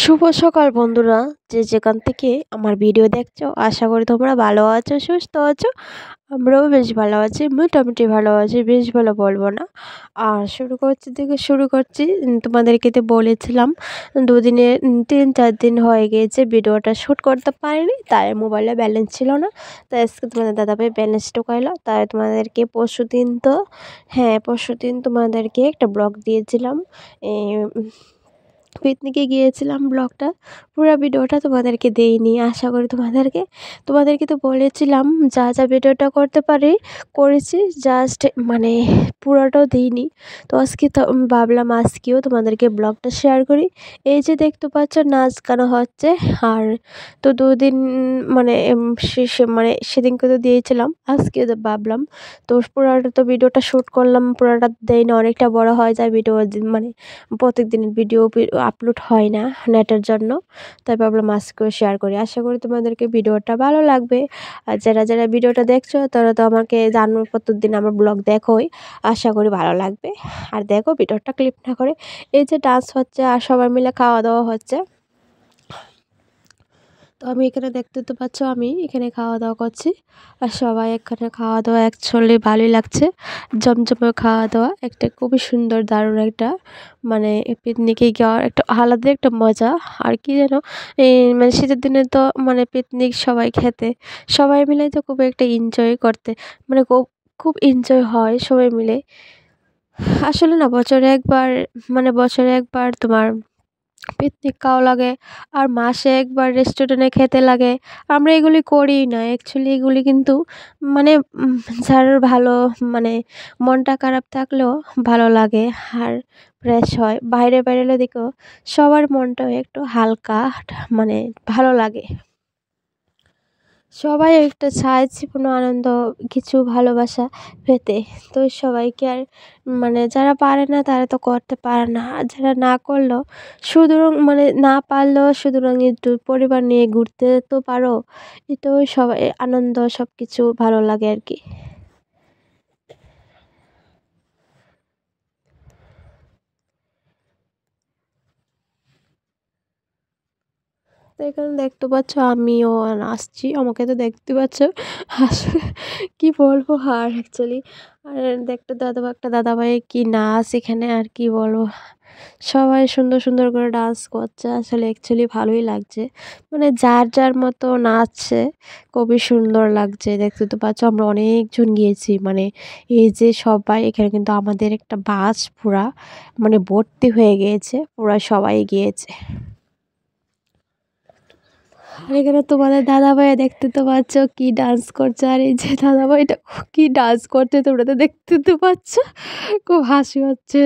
শুভ সকাল বন্ধুরা, যে যেখান থেকে আমার ভিডিও দেখছো আশা করি তোমরা ভালো আছো, সুস্থ আছো। আমরাও বেশ ভালো আছি, মোটামুটি ভালো আছি, বেশ ভালো বলবো না। আর শুরু করছি তোমাদেরকে তো বলেছিলাম দুদিনে 3-4 দিন হয়ে গিয়েছে ভিডিওটা শ্যুট করতে পারিনি, তাই মোবাইলে ব্যালেন্স ছিল না। তাই আজকে তোমাদের দাদাভাই ব্যালেন্স ঢোকাইলো, তাই তোমাদেরকে পরশুদিন তোমাদেরকে একটা ব্লগ দিয়েছিলাম। পিকনিকে গিয়েছিলাম, ব্লগটা পুরো ভিডিওটা তোমাদেরকে দেইনি। আশা করি তোমাদেরকে তো বলেছিলাম যা যা ভিডিওটা করতে পারি করেছি, জাস্ট মানে পুরোটাও দিইনি। তো আজকে তো ভাবলাম আজকেও তোমাদেরকে ব্লগটা শেয়ার করি। এই যে দেখতে পাচ্ছ নাচ গান হচ্ছে। আর তো দুদিন মানে মানে সেদিনকে তো দিয়েছিলাম, আজকে তো ভাবলাম তো পুরোটা তো ভিডিওটা শ্যুট করলাম, পুরোটা দেই না, অনেকটা বড় হয়ে যায় ভিডিও, মানে প্রত্যেক দিনের ভিডিও আপলোড হয় না নেটের জন্য। তাই ভাবলাম আজকেও শেয়ার করি। আশা করি তোমাদেরকে ভিডিওটা ভালো লাগবে। আর যারা যারা ভিডিওটা দেখছো তারা তো আমাকে জানো, প্রত্যেকদিন আমার ব্লগ দেখোই, আশা করি ভালো লাগবে। আর দেখো ভিডিওটা ক্লিপ না করে। এই যে ডান্স হচ্ছে আর সবাই মিলে খাওয়া দাওয়া হচ্ছে। তো আমি এখানে দেখতে তো পাচ্ছ, আমি এখানে খাওয়া দাওয়া করছি। আর সবাই এখানে খাওয়া দাওয়া অ্যাকচুয়ালি ভালোই লাগছে, জমজমে খাওয়া দাওয়া একটা খুবই সুন্দর দারুণ একটা, মানে পিকনিকে যাওয়ার একটা আলাদা একটা মজা। আর কি যেন এই মানে শীতের দিনে তো মানে পিকনিক সবাই খেতে, সবাই মিলে তো খুব একটা এনজয় করতে, মানে খুব খুব এনজয় হয় সবাই মিলে। আসলে না বছরে একবার তোমার পিকনিক খাওয়া লাগে, আর মাসে একবার রেস্টুরেন্টে খেতে লাগে। আমরা এগুলি করিই না অ্যাকচুয়ালি, এগুলি কিন্তু মানে যার ভালো, মানে মনটা খারাপ থাকলেও ভালো লাগে আর ফ্রেশ হয়। বাইরে বেরোলে দেখো সবার মনটাও একটু হালকা, মানে ভালো লাগে। সবাই একটা চায় জীবনে আনন্দ, কিছু ভালোবাসা পেতে। তো সবাইকে আর মানে যারা পারে না তারা তো করতে পারে না, আর যারা না করলেও সুতরাং মানে না পারলেও সুতরাং একটু পরিবার নিয়ে ঘুরতে তো পারো। এতেও সবাই আনন্দ, সব কিছু ভালো লাগে আর কি। তো এখানে দেখতে পাচ্ছ আমিও নাচছি, আমাকে তো দেখতে পাচ্ছ। আসলে কি বলবো, আর অ্যাকচুয়ালি আর একটা দাদাভাই কি নাচ এখানে, আর কি বলবো, সবাই সুন্দর সুন্দর করে ডান্স করছে, আসলে অ্যাকচুয়ালি ভালোই লাগছে। মানে যার যার মতো নাচছে, খুবই সুন্দর লাগছে। দেখতে তো পাচ্ছ আমরা অনেকজন গিয়েছি, মানে এই যে সবাই এখানে কিন্তু আমাদের একটা বাস পুরা মানে ভর্তি হয়ে গিয়েছে, পুরা সবাই গিয়েছে। আর এখানে তোমাদের দাদাভাই দেখতে তো পাচ্ছ কি ডান্স করছে, আর এই যে দাদাভাইটা কি ডান্স করছে তোমরা তো দেখতে তো পাচ্ছ, খুব হাসি হচ্ছে।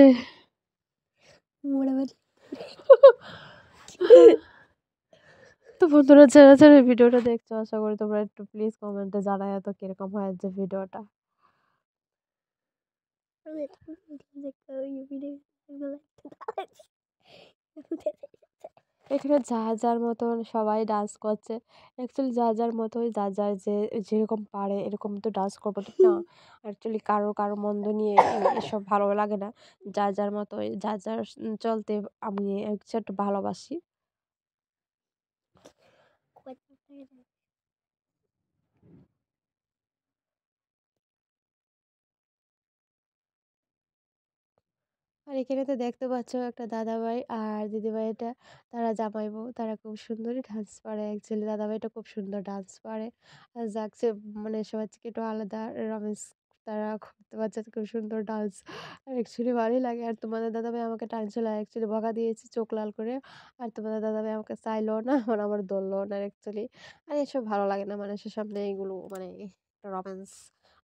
তো বন্ধুরা, যারা যারা ভিডিওটা দেখছো আশা করি তোমরা একটু প্লিজ কমেন্টে জানাই তো কিরকম হয়েছে ভিডিওটা। এখানে যার যার মতন সবাই ডান্স করছে, অ্যাকচুয়ালি যার যার মতোই যার যার যে যেরকম পারে এরকম তো ডান্স করবো, ঠিক না? অ্যাকচুয়ালি কারো কারো মন্দ নিয়ে এসব ভালো লাগে না। যার যার মতোই যার যার চলতে আমি একটু ভালোবাসি। আর এখানে তো দেখতে পাচ্ছ একটা দাদাভাই আর দিদিভাইটা, তারা জামাই বউ, তারা খুব সুন্দরই ডান্স পারে। অ্যাকচুয়ালি দাদাভাইটা খুব সুন্দর ডান্স পারে। আর যাচ্ছে মানে সবার থেকে একটু আলাদা রমেশ, তারা করতে পারছে খুব সুন্দর ডান্স। আর অ্যাকচুয়ালি ভালোই লাগে। আর তোমাদের দাদাভাই আমাকে টানছিল, অ্যাকচুয়ালি বকা দিয়েছি চোখ লাল করে। আর তোমাদের দাদাভাই আমাকে চাইলেও না, মানে আমার ধরলেও না অ্যাকচুয়ালি। আর এসব ভালো লাগে না মানুষের সামনে এগুলো, মানে রোম্যান্স।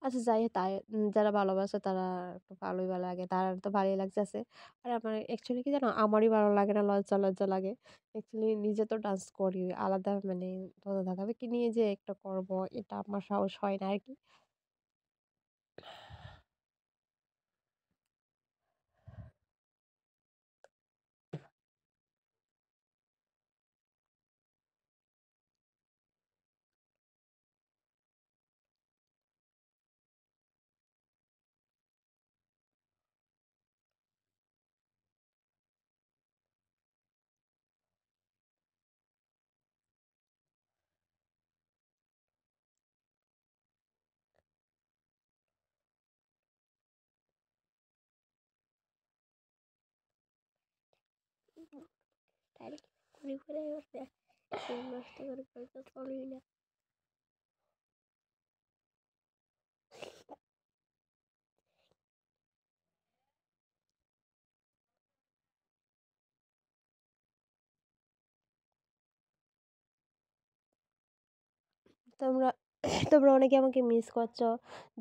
আচ্ছা যাই হোক, তাই যারা ভালোবাসে তারা একটু ভালোই ভালো লাগে, তার তো ভালোই লাগতেছে। আর আমার অ্যাকচুয়ালি কি জানো, আমারই ভালো লাগে না, লজ্জা লজ্জা লাগে। অ্যাকচুয়ালি নিজে তো ডান্স করি আলাদা, মানে তোমাদের দাদাভাইকে নিয়ে যে একটা করব, এটা আমার সাহস হয় না আর কি। তাহলে ঘুরে ঘুরে দেখ নষ্ট করে ফেলতে পারবি না। তোমরা তোমরা অনেকে আমাকে মিস করছো,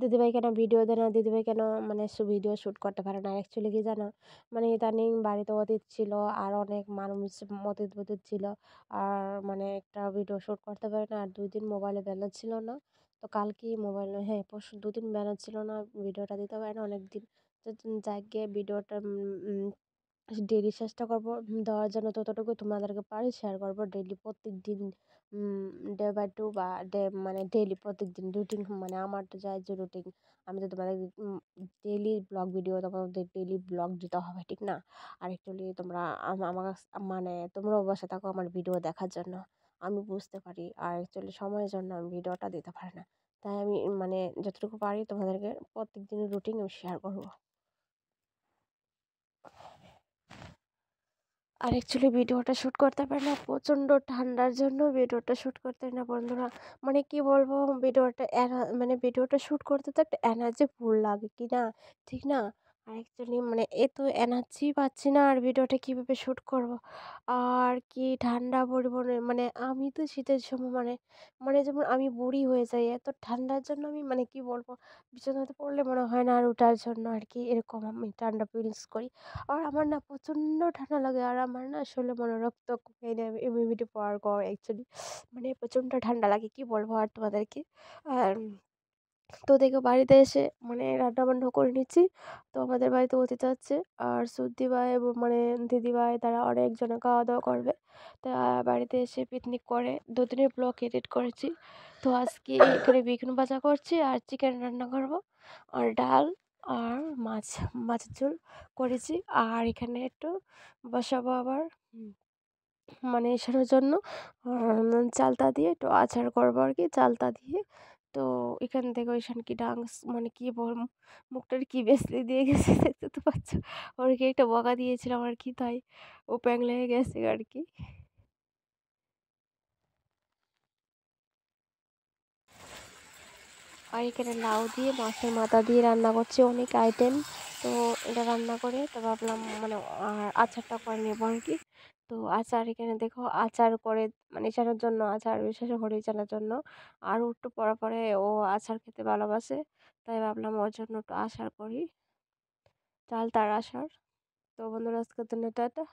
দিদিভাই কেন ভিডিও দেয় না, দিদিভাই কেন মানে ভিডিও শ্যুট করতে পারে না। অ্যাকচুয়ালি কি জানো, মানে ইদানিং বাড়িতে অতীত ছিল আর অনেক মানুষ অতীত বতীত ছিল, আর মানে একটা ভিডিও শ্যুট করতে পারে না। আর 2 দিন মোবাইলে ব্যালেন্স ছিল না, তো কালকে মোবাইল, হ্যাঁ পরশু 2 দিন ব্যালেন্স ছিল না, ভিডিওটা দিতে পারে না অনেক দিন। তো যাই গিয়ে ভিডিওটা ডেইলি চেষ্টা করবো দেওয়ার জন্য, ততটুকু তোমাদেরকে পারি শেয়ার করবো ডেইলি প্রত্যেক দিন, ডে বাই টু বা মানে ডেইলি প্রত্যেক দিন রুটিন, মানে আমার তো যায় যে রুটিন, আমি তো তোমাদের ডেইলি ব্লগ ভিডিও, তোমাদের ডেইলি ব্লগ দিতে হবে, ঠিক না? আর অ্যাকচুয়ালি তোমরা আমার মানে তোমরাও বসে থাকো আমার ভিডিও দেখার জন্য, আমি বুঝতে পারি। আর অ্যাকচুয়ালি সময়ের জন্য আমি ভিডিওটা দিতে পারি না, তাই আমি মানে যতটুকু পারি তোমাদেরকে প্রত্যেক দিনের রুটিন আমি শেয়ার করবো। আর অ্যাকচুয়ালি ভিডিওটা শ্যুট করতে পারি না, প্রচণ্ড ঠান্ডার জন্য ভিডিওটা শ্যুট করতে পারি না বন্ধুরা। মানে কি বলবো, ভিডিওটা মানে ভিডিওটা শ্যুট করতে তো একটা এনার্জি ফুল লাগে কি না, ঠিক না? আর অ্যাকচুয়ালি মানে এত এনার্জি পাচ্ছি না, আর ভিডিওটা কীভাবে শ্যুট করব। আর কি ঠান্ডা পরিমাণে, মানে আমি তো শীতের সময় মানে মানে যেমন আমি বুড়ি হয়ে যাই এত ঠান্ডার জন্য, আমি মানে কি বলবো, বিছানাতে পড়লে মনে হয় না আর ওঠার জন্য, আর কি এরকম আমি ঠান্ডা ফিলস করি। আর আমার না প্রচণ্ড ঠান্ডা লাগে, আর আমার না আসলে মনে রক্ত কমে যায় ইমিউনিটি পাওয়ার পর অ্যাকচুয়ালি, মানে প্রচণ্ড ঠান্ডা লাগে কি বলবো আর তোমাদেরকে। আর তো দেখো বাড়িতে এসে মানে রান্না বান্না করে নিচ্ছি, তো আমাদের বাড়িতে অতিথি আছে, আর সর্দি ভাই এবং মানে দিদিভাই তারা অনেকজনে খাওয়া দাওয়া করবে। তা বাড়িতে এসে পিকনিক করে 2 দিনের ব্লগ এডিট করেছি। তো আজকে এখানে বেগুন ভাজা করছি আর চিকেন রান্না করব, আর ডাল আর মাছ, মাছের ঝোল করেছি। আর এখানে একটু বসাবো আবার মানে এসানোর জন্য চালতা দিয়ে একটু আচার করবো আর কি, চালতা দিয়ে। তো এখান থেকে ওইখান কি ডান্স মানে কি বল, মুখটার কি বেসলে দিয়ে গেছে দেখতে তো পাচ্ছ, ওর কি একটা বকা দিয়েছিলাম আর কি, তাই ও প্যাংলা হয়ে গেছে আর কি। আর এখানে লাউ দিয়ে মাছের মাথা দিয়ে রান্না করছি, অনেক আইটেম। তো এটা রান্না করে তো ভাবলাম মানে আর আচারটা করে নেবো আর কি। তো আচার এখানে দেখো আচার করে মানে ইশানোর জন্য, আচার বিশেষ করে ইশানোর জন্য। আর ও একটু পরে পরে ও আচার খেতে ভালোবাসে, তাই ভাবলাম ওর জন্য একটু আচার করি, চাল তার আচার। তো বন্ধুরা আজকের জন্য টাটা।